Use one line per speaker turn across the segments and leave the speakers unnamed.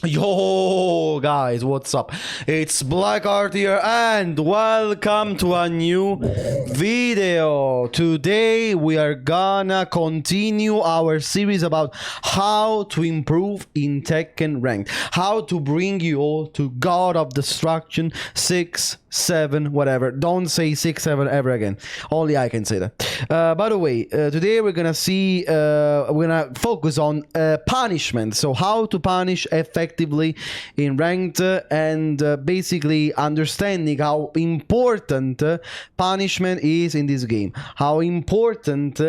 Yo guys, what's up? It's Blackheart here and welcome to a new video. Today we are gonna continue our series about how to improve in Tekken ranked, how to bring you all to God of Destruction 6, 7, whatever. Don't say 6, 7 ever again. Only I can say that. By the way, today we're gonna see, we're gonna focus on punishment. So how to punish effectively in ranked and basically understanding how important punishment is in this game. How important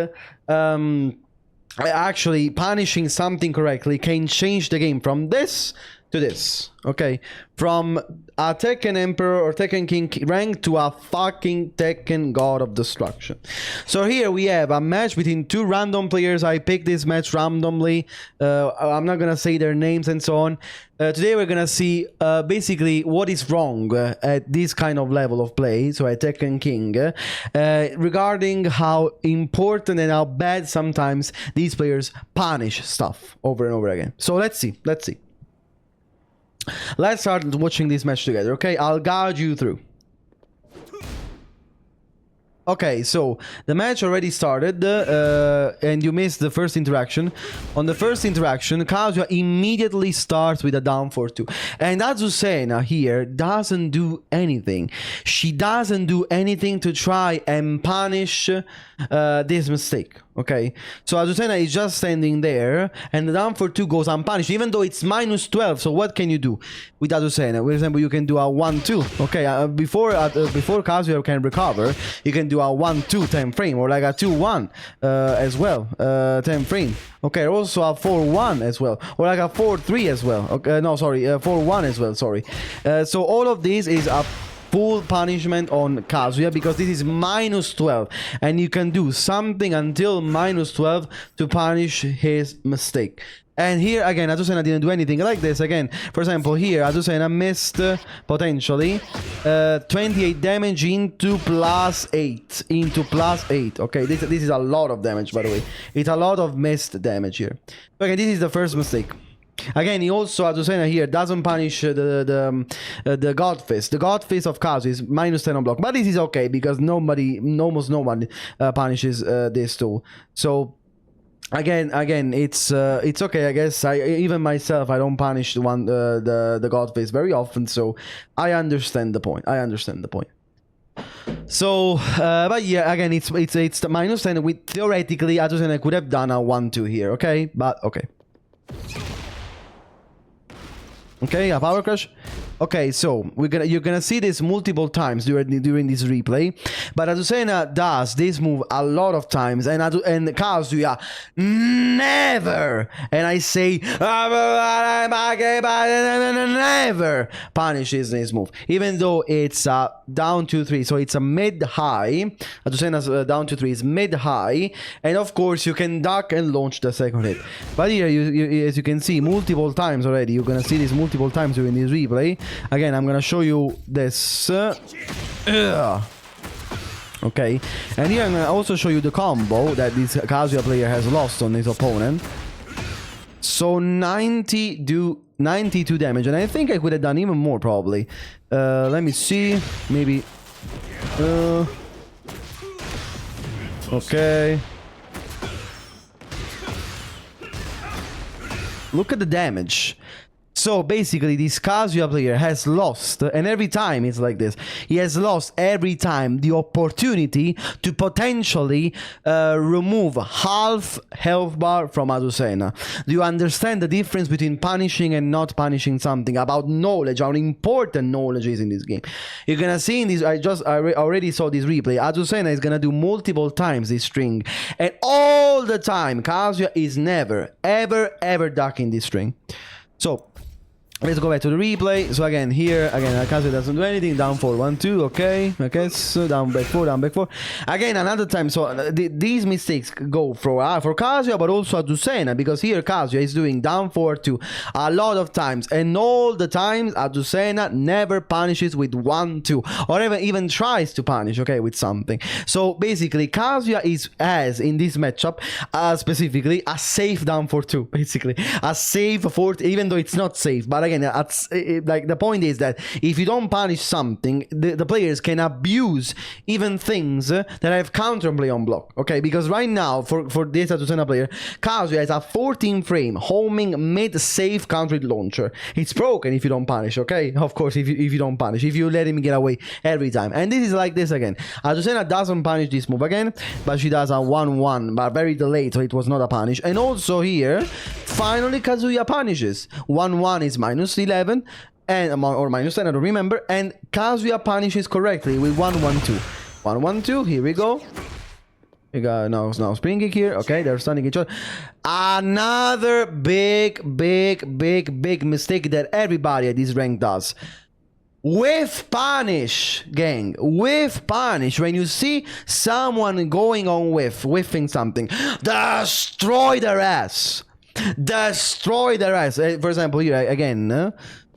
actually punishing something correctly can change the game from this to this, okay? From a Tekken Emperor or Tekken King rank to a fucking Tekken God of Destruction. So here we have a match between two random players. I picked this match randomly. I'm not gonna say their names and so on. Today we're gonna see basically what is wrong at this kind of level of play, so at Tekken King, regarding how important and how bad sometimes these players punish stuff over and over again. So let's see. Let's start watching this match together, okay? I'll guide you through. Okay, so the match already started and you missed the first interaction. On the first interaction, Kazuya immediately starts with a down for 2. And Azucena here doesn't do anything. She doesn't do anything to try and punish this mistake, okay? So Azucena is just standing there and the down for 2 goes unpunished, even though it's minus 12. So what can you do with Azucena? For example, you can do a 1-2, okay? Before Kazuya can recover, you can do a 1-2 10 frame or like a 2-1 as well, 10 frame, okay? Also a 4-1 as well, or like a 4-3 as well, okay? No, sorry, 4-1 as well, sorry. So all of this is a full punishment on Kazuya because this is minus 12 and you can do something until minus 12 to punish his mistake. And here again, Azucena didn't do anything like this. Again, for example, here Azucena missed potentially 28 damage into plus 8. Okay, this is a lot of damage, by the way. It's a lot of missed damage here. Okay, this is the first mistake. Again, he also, Azucena here doesn't punish the God Fist. The God Fist of Kazuya is minus 10 on block, but this is okay because almost nobody punishes this tool. So again, it's okay. I guess even myself, I don't punish the God Fist very often, so I understand the point. So, but yeah, again, it's the minus 10. With theoretically, Azucena could have done a 1-2 here, okay? But okay. Okay, a power crush. Okay, so you're gonna see this multiple times during this replay, but Azucena does this move a lot of times, and Kazuya never, and I say never punishes this move, even though it's down to 3, so it's a mid-high. Azucena's down to 3 is mid-high, and of course you can duck and launch the second hit. But here, as you can see, multiple times already. You're gonna see this multiple times during this replay. Again, I'm gonna show you this. Okay, and here I'm gonna also show you the combo that this Kazuya player has lost on his opponent. So 92 damage, and I think I could have done even more probably. Let me see, maybe. Okay. Look at the damage. So basically, this Kazuya player has lost, and every time it's like this, he has lost every time the opportunity to potentially remove half health bar from Azucena. Do you understand the difference between punishing and not punishing something? About knowledge, how important knowledge is in this game. You're gonna see in this, I already saw this replay, Azucena is gonna do multiple times this string, and all the time, Kazuya is never, ever ducking this string. So, Let's go back to the replay. So again, here, again, Kazuya doesn't do anything. Down 4, 1, 2, okay. Okay, so down back 4, down back 4. Again, another time, so these mistakes go for Kazuya, but also Azucena, because here Kazuya is doing down 4, 2 a lot of times. And all the times, Azucena never punishes with 1, 2, or even tries to punish, okay, with something. So basically, Kazuya has, in this matchup, specifically, a safe down 4, 2, basically. A safe 4, even though it's not safe, but again, like the point is that if you don't punish something, the players can abuse even things that have counterplay on block. Okay, because right now for this Azucena player, Kazuya has a 14 frame homing mid safe counter launcher. It's broken if you don't punish. Okay, of course, if you don't punish, if you let him get away every time. And this is like this again. Azucena doesn't punish this move again, but she does a 1-1, but very delayed, so it was not a punish. And also here, finally Kazuya punishes. 1-1 is -11 and or -10, I don't remember, and Kazuya punishes correctly with 1-1-2. 1-1-2, here we go. We got now spring kick here. Okay, they're stunning each other. Another big mistake that everybody at this rank does. Whiff punish, gang. Whiff punish. When you see someone going on whiffing something, destroy their ass. Destroy their ass. For example, here again,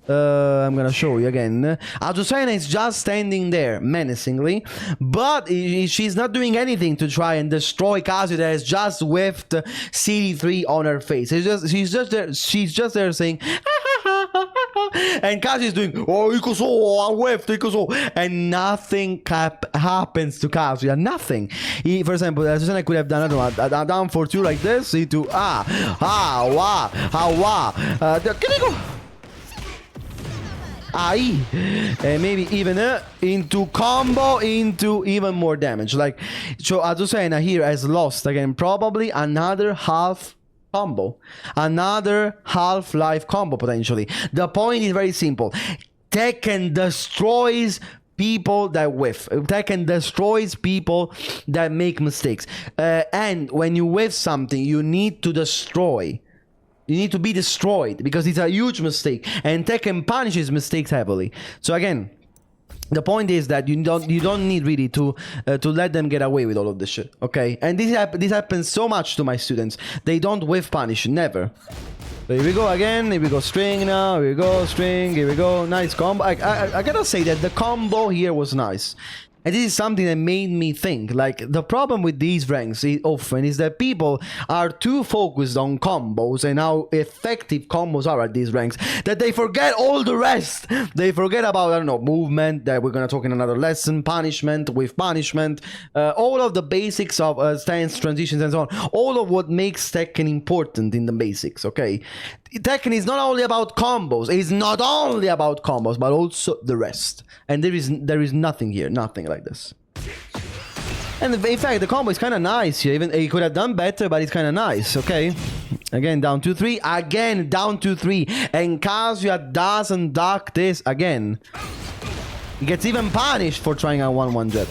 I'm gonna show you again. Azucena is just standing there menacingly, but she's not doing anything to try and destroy Kazuya that has just whiffed CD3 on her face. She's just there saying and Kazuya is doing I whiffed, and nothing happens to Kazuya. Nothing. For example, Azucena could have done a down 4-2 like this. Into maybe even into combo into even more damage. Like, so Azucena here has lost again probably another half combo, another half-life combo potentially. The point is very simple. Tekken destroys people that whiff. Tekken destroys people that make mistakes, and when you whiff something, you need to destroy. You need to be destroyed because it's a huge mistake, and Tekken punishes mistakes heavily. So again, the point is that you don't need really to let them get away with all of this shit, okay? And this happens so much to my students. They don't whiff punish, never. So here we go again. Here we go string now. Here we go string. Here we go. Nice combo. I gotta say that the combo here was nice. And this is something that made me think, like, the problem with these ranks often is that people are too focused on combos and how effective combos are at these ranks that they forget all the rest. They forget about, I don't know, movement, that we're going to talk in another lesson, punishment, with punishment, all of the basics of stance, transitions, and so on. All of what makes Tekken important in the basics, okay? Tekken is not only about combos, it's not only about combos, but also the rest. And there is nothing here, nothing like this. And in fact, the combo is kind of nice here. Even he could have done better, but it's kind of nice, okay? Again, down 2-3. Again, down 2-3. And Kazuya doesn't duck this again. He gets even punished for trying a 1-1 jet.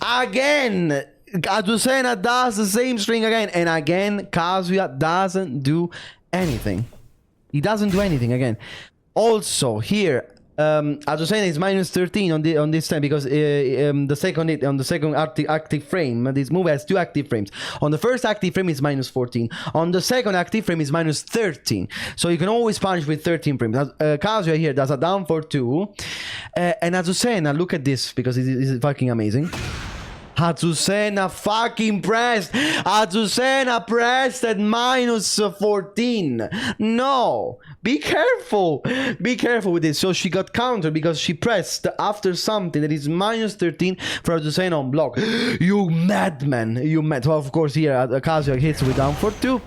Again, Azucena does the same string again. And again, Kazuya doesn't do anything. He doesn't do anything again. Also, here, Azucena is -13 on this time because the second active frame, this move has 2 active frames. On the first active frame is -14. On the second active frame is -13. So you can always punish with 13 frames. Kazuya here does a down for 2, and Azucena, look at this because it is fucking amazing. Azucena fucking pressed. Azucena pressed at -14. No, be careful. Be careful with this. So she got countered because she pressed after something that is -13 for Azucena on block. You madman. You mad. So of course here Kazuya hits with down for 2.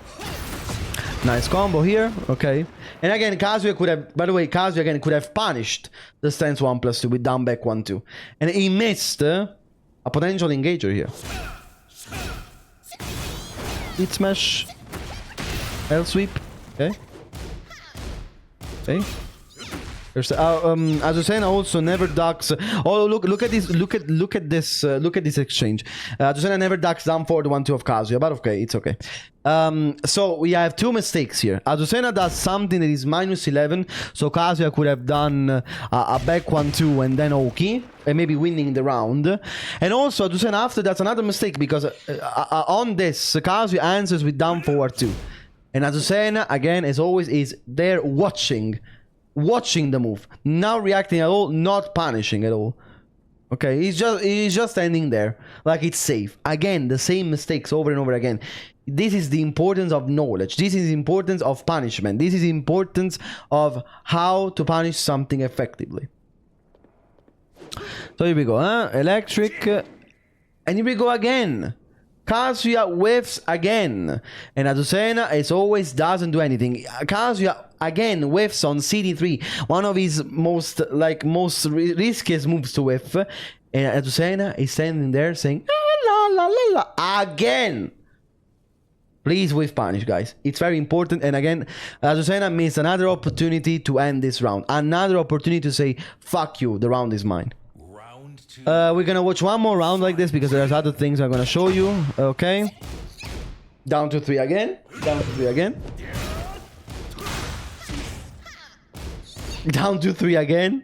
Nice combo here. Okay. And again, Kazuya could have, by the way, Kazuya again could have punished the stance 1+2 with down back 1-2. And he missed a potential engager here. Hit smash. L sweep. Okay. Okay. Azucena also never ducks. Oh, look at this! Look at this exchange. Azucena never ducks down for the 1-2 of Kazuya, but okay, it's okay. So we have two mistakes here. Azucena does something that is -11, so Kazuya could have done a back 1-2 and then Oki, and maybe winning the round. And also Azucena after that's another mistake, because on this, Kazuya answers with down forward 2. And Azucena, again, as always, is there watching the move, not reacting at all, not punishing at all. Okay, he's just standing there like it's safe. Again, the same mistakes over and over again. This is the importance of knowledge. This is the importance of punishment. This is the importance of how to punish something effectively. So here we go, huh? Electric, and here we go again. Kazuya whiffs again, and Azucena, as always, doesn't do anything. Kazuya again whiffs on CD3, one of his most riskiest moves to whiff, and Azucena is standing there saying la la la la again. Please whiff punish, guys. It's very important. And again, Azucena missed another opportunity to end this round, another opportunity to say fuck you, the round is mine. We're gonna watch one more round like this because there's other things I'm gonna show you. Okay. Down to 3 again. Down to 3 again. Down to 3 again.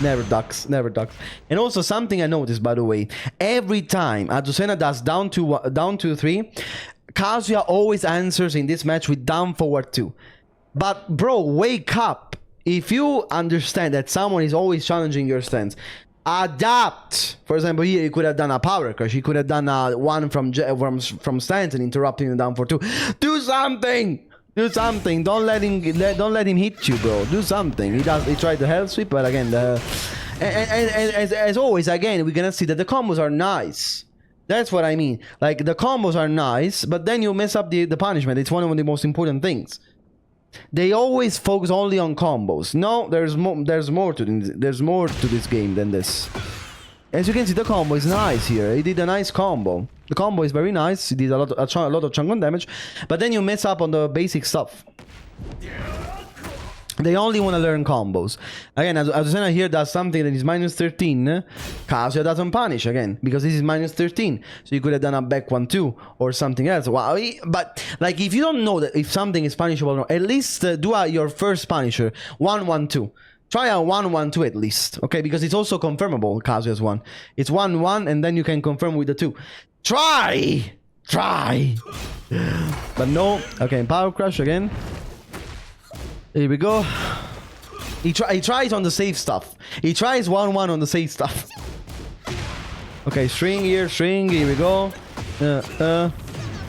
Never ducks. Never ducks. And also something I noticed, by the way. Every time Azucena does down to 3, Kazuya always answers in this match with down forward 2. But bro, wake up. If you understand that someone is always challenging your stance, adapt. For example, here he could have done a power crush. He could have done a one from stance and interrupting the down for 2. Do something. Do something. Don't let him hit you, bro. Do something. He tried to help sweep, but again, as always, again, we're gonna see that the combos are nice. That's what I mean. Like, the combos are nice, but then you mess up the punishment. It's one of the most important things. They always focus only on combos. No, there's more to this. There's more to this game than this. As you can see, the combo is nice here. He did a nice combo. The combo is very nice. He did a lot of chunk on damage, but then you mess up on the basic stuff. They only want to learn combos. Again, Azucena here does something that is -13. Kazuya doesn't punish again, because this is -13. So you could have done a back 1-2 or something else. Wow. But like, if you don't know that if something is punishable or not, at least do your first punisher 1-1-2. Try a 1-1-2 at least, okay? Because it's also confirmable, Kazuya's one. It's 1-1 and then you can confirm with the 2. Try! But no. Okay, power crush again. Here we go. He tries on the safe stuff. He tries 1-1 on the safe stuff. Okay, string. Here we go.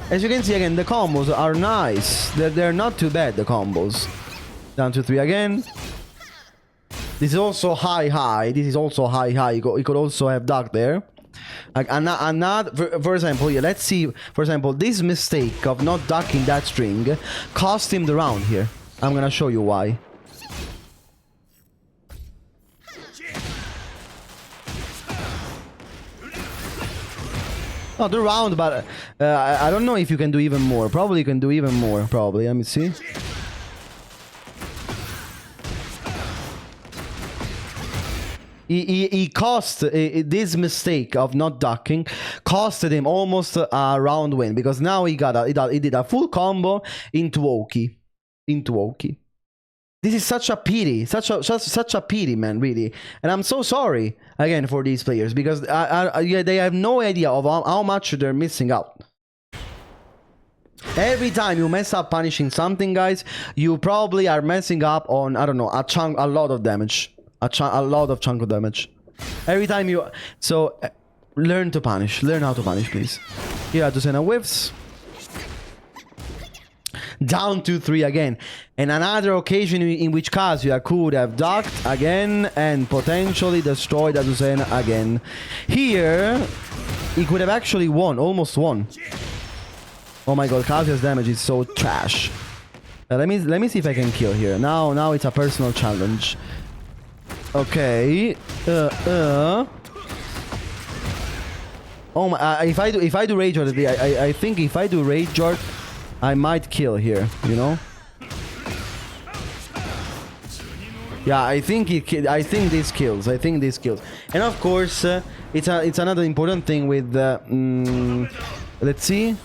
As you can see, again, the combos are nice. They're not too bad, the combos. Down to 3 again. This is also high. This is also high. He could also have ducked there. Like, for example, here, let's see. For example, this mistake of not ducking that string cost him the round here. I'm gonna show you why. Not the round, but I don't know if you can do even more. Probably you can do even more. Probably. Let me see. He cost this mistake of not ducking costed him almost a round win, because now he did a full combo into Oki. This is such a pity, such a pity, man, really. And I'm so sorry again for these players, because they have no idea of how much they're missing out. Every time you mess up punishing something, guys, you probably are messing up on, I don't know, a lot of damage. A lot of chunk of damage. Every time you... So, learn to punish. Learn how to punish, please. Here, Azucena whiffs. Down to 3 again. And another occasion in which Kazuya could have ducked again and potentially destroyed Azucena again. Here, he could have actually won. Almost won. Oh my god, Kazuya's damage is so trash. Let me see if I can kill here. Now it's a personal challenge. Okay. Oh my! If I do rage guard, I think if I do rage guard, I might kill here. You know? Yeah, I think this kills. And of course, it's another important thing with. Let's see.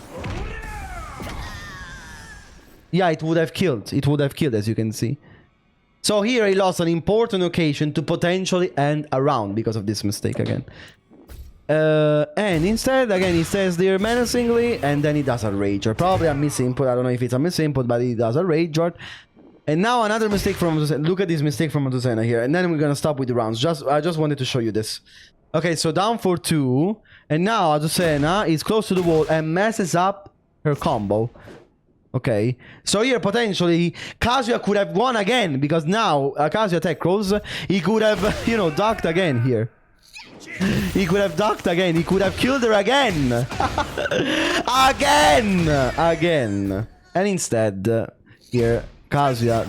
Yeah, it would have killed. It would have killed, as you can see. So here he lost an important occasion to potentially end a round because of this mistake again. And instead, again, he stays there menacingly, and then he does a rage. Or probably a misinput. I don't know if it's a misinput, but he does a rage. And now another mistake from Matusena. Look at this mistake from Matusena here. And then we're gonna stop with the rounds. I just wanted to show you this. Okay, so down for 2. And now Matusena is close to the wall and messes up her combo. Okay, so here potentially Kazuya could have won again, because now Kazuya attack rolls. He could have, you know, ducked again here. He could have ducked again. He could have killed her again. Again. And instead, here Kazuya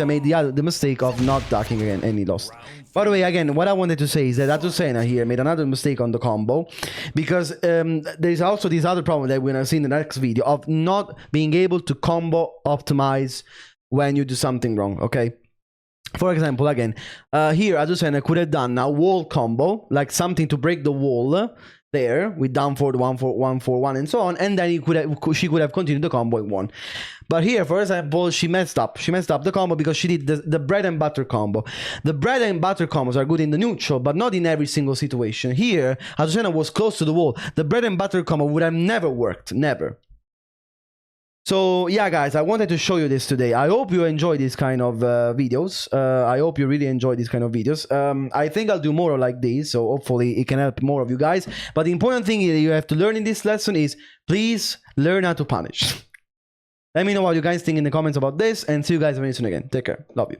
made the mistake of not ducking again, and he lost. By the way, again, what I wanted to say is that Matusena here made another mistake on the combo, because there's also this other problem that we're going to see in the next video of not being able to combo optimize when you do something wrong, okay? For example, again, here Matusena could have done a wall combo, like something to break the wall there with down forward 1-4-1-4-1 and so on, and then she could have continued the combo and won. But here, for example, she messed up the combo because she did the bread and butter combo. The bread and butter combos are good in the neutral, but not in every single situation. Here, Matusena was close to the wall. The bread and butter combo would have never worked, never. So yeah, guys, I wanted to show you this today. I hope you enjoy these kind of videos. I hope you really enjoy these kind of videos. I think I'll do more like these, so hopefully it can help more of you guys. But the important thing that you have to learn in this lesson is, please learn how to punish. Let me know what you guys think in the comments about this, and see you guys very soon again. Take care. Love you.